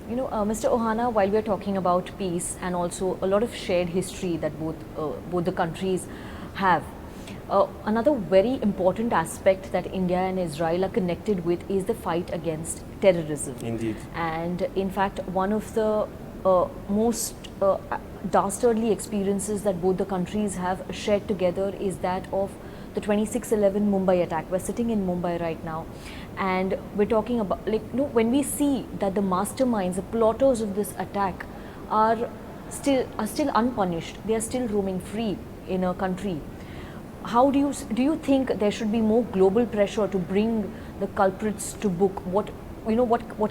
Mr. Ohana, while we're talking about peace and also a lot of shared history that both the countries have, another very important aspect that India and Israel are connected with is the fight against terrorism. Indeed. And in fact, one of the most dastardly experiences that both the countries have shared together is that of the 26/11 Mumbai attack. We're sitting in Mumbai right now, and we're talking about, when we see that the masterminds, the plotters of this attack are still unpunished, they are still roaming free in a country. How do you think there should be more global pressure to bring the culprits to book? What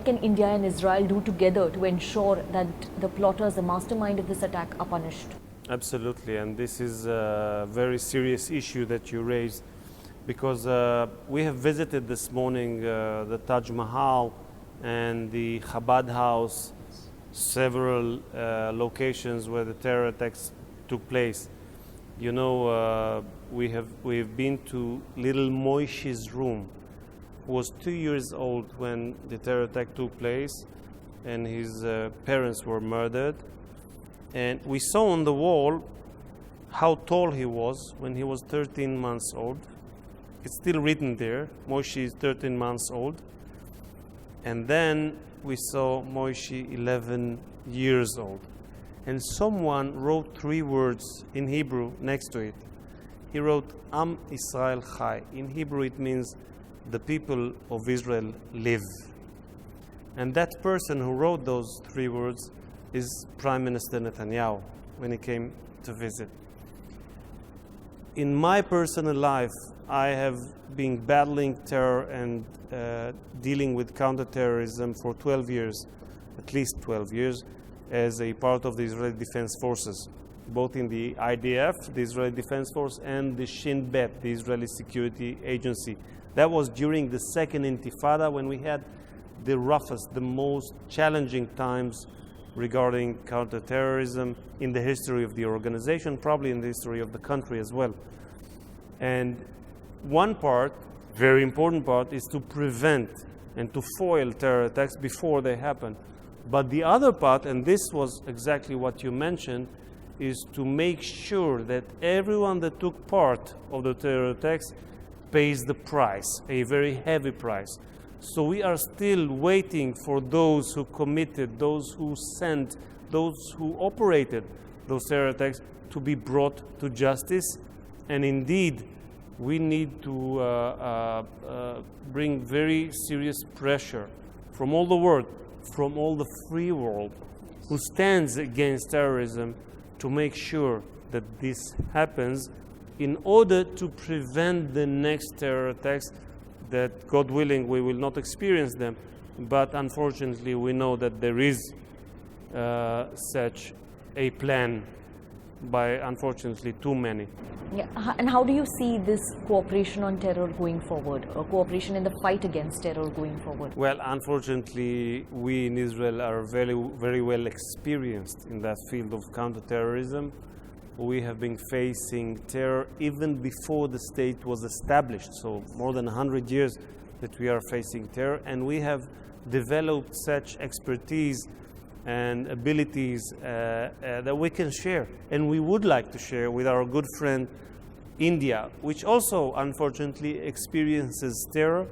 can India and Israel do together to ensure that the plotters, the mastermind of this attack, are punished? Absolutely, and this is a very serious issue that you raised, because we have visited this morning the Taj Mahal and the Chabad house, several locations where the terror attacks took place. We've been to little Moishe's room, who was 2 years old when the terror attack took place, and his parents were murdered. And we saw on the wall how tall he was when he was 13 months old. It's still written there, Moshe is 13 months old. And then we saw Moshe 11 years old. And someone wrote 3 words in Hebrew next to it. He wrote, Am Israel Chai. In Hebrew it means the people of Israel live. And that person who wrote those 3 words is Prime Minister Netanyahu when he came to visit. In my personal life, I have been battling terror and dealing with counterterrorism for 12 years, at least 12 years, as a part of the Israeli Defense Forces, both in the IDF, the Israeli Defense Force, and the Shin Bet, the Israeli Security Agency. That was during the Second Intifada, when we had the roughest, the most challenging times regarding counterterrorism in the history of the organization, probably in the history of the country as well. And one part, very important part, is to prevent and to foil terror attacks before they happen. But the other part, and this was exactly what you mentioned, is to make sure that everyone that took part of the terror attacks pays the price, a very heavy price. So we are still waiting for those who committed, those who sent, those who operated those terror attacks to be brought to justice. And indeed, we need to bring very serious pressure from all the world, from all the free world who stands against terrorism, to make sure that this happens in order to prevent the next terror attacks, that, God willing, we will not experience them. But unfortunately, we know that there is such a plan by, unfortunately, too many. Yeah. And how do you see this cooperation on terror going forward, or cooperation in the fight against terror going forward? Well, unfortunately, we in Israel are very, very well experienced in that field of counterterrorism. We have been facing terror even before the state was established, so more than 100 years that we are facing terror, and we have developed such expertise and abilities that we can share, and we would like to share with our good friend India, which also unfortunately experiences terror.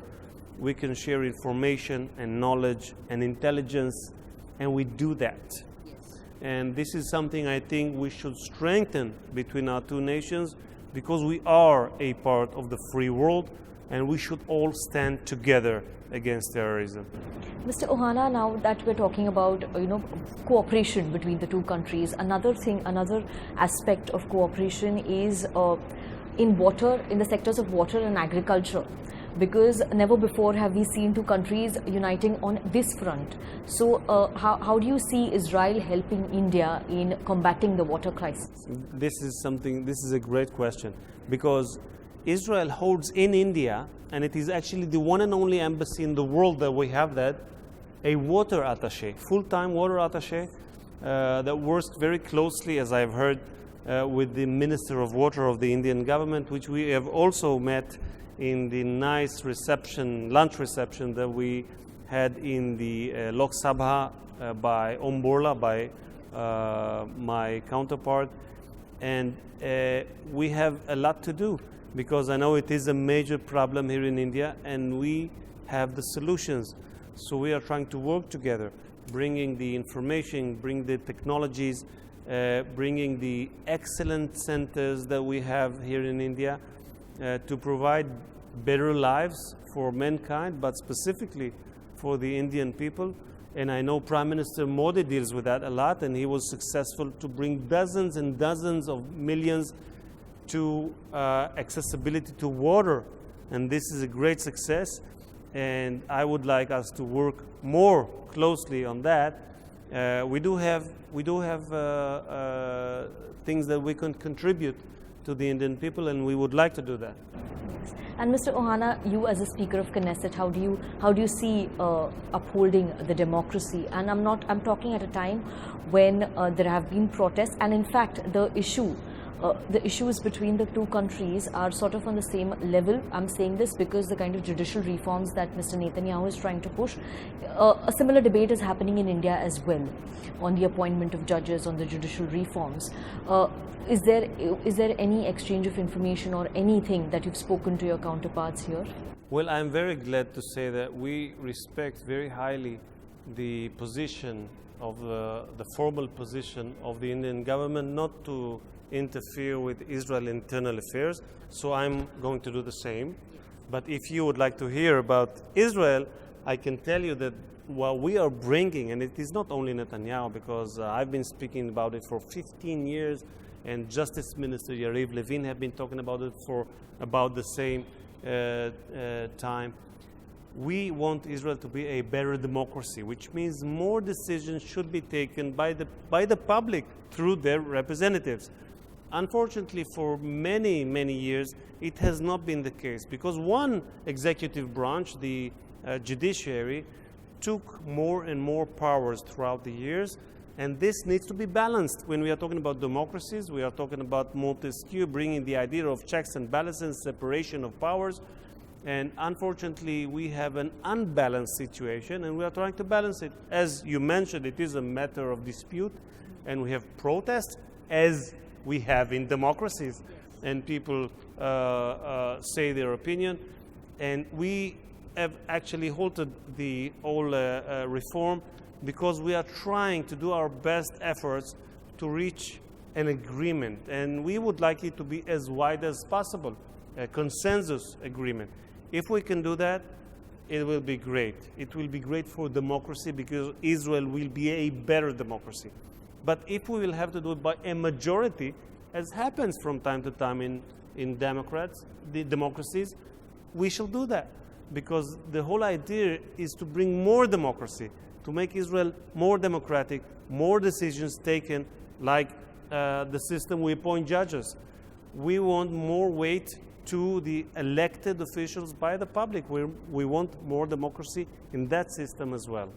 We can share information and knowledge and intelligence, and we do that. And this is something I think we should strengthen between our two nations, because we are a part of the free world, and we should all stand together against terrorism. Mr. Ohana, now that we're talking about cooperation between the two countries, another aspect of cooperation is in the sectors of water and agriculture, because never before have we seen two countries uniting on this front. So how do you see Israel helping India in combating the water crisis? This is a great question, because Israel holds in India, and it is actually the one and only embassy in the world that we have that, a water attaché, full-time water attaché, that works very closely, as I've heard, with the Minister of Water of the Indian government, which we have also met in the nice lunch reception that we had in the Lok Sabha by Om Borla, by my counterpart. And we have a lot to do, because I know it is a major problem here in India, and we have the solutions. So we are trying to work together, bringing the information, bring the technologies, bringing the excellent centers that we have here in India to provide better lives for mankind, but specifically for the Indian people. And I know Prime Minister Modi deals with that a lot, and he was successful to bring dozens and dozens of millions to accessibility to water. And this is a great success, and I would like us to work more closely on that. We do have things that we can contribute to the Indian people, and we would like to do that. And Mr. Ohana, you as a Speaker of Knesset, how do you see upholding the democracy? And I'm talking at a time when there have been protests, and in fact the issues between the two countries are sort of on the same level. I'm saying this because the kind of judicial reforms that Mr. Netanyahu is trying to push, a similar debate is happening in India as well on the appointment of judges, on the judicial reforms. Is there any exchange of information or anything that you've spoken to your counterparts here? Well, I'm very glad to say that we respect very highly the position of the formal position of the Indian government not to interfere with Israel's internal affairs. So I'm going to do the same. But if you would like to hear about Israel, I can tell you that what we are bringing, and it is not only Netanyahu, because I've been speaking about it for 15 years, and Justice Minister Yariv Levin have been talking about it for about the same time. We want Israel to be a better democracy, which means more decisions should be taken by the public through their representatives. Unfortunately, for many, many years, it has not been the case, because one executive branch, the judiciary, took more and more powers throughout the years, and this needs to be balanced. When we are talking about democracies, we are talking about Montesquieu bringing the idea of checks and balances, separation of powers, and unfortunately we have an unbalanced situation, and we are trying to balance it. As you mentioned, it is a matter of dispute, and we have protests, as we have in democracies, and people say their opinion, and we have actually halted the whole reform, because we are trying to do our best efforts to reach an agreement, and we would like it to be as wide as possible, a consensus agreement. If we can do that, it will be great. It will be great for democracy, because Israel will be a better democracy. But if we will have to do it by a majority, as happens from time to time in democracies, we shall do that, because the whole idea is to bring more democracy, to make Israel more democratic, more decisions taken, like the system we appoint judges. We want more weight to the elected officials by the public. We want more democracy in that system as well.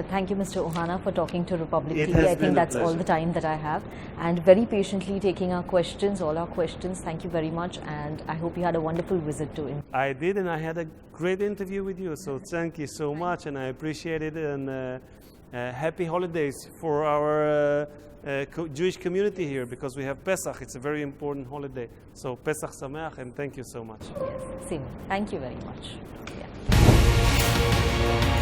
Thank you, Mr. Ohana, for talking to Republic It TV. has I been think a that's all pleasure. the time that I have, and very patiently taking our questions, all our questions. Thank you very much, and I hope you had a wonderful visit to India. I did, and I had a great interview with you, so thank you so much, and I appreciate it, and happy holidays for our Jewish community here, because we have Pesach. It's a very important holiday. So Pesach Sameach, and thank you so much. Yes, same. Thank you very much. Yeah.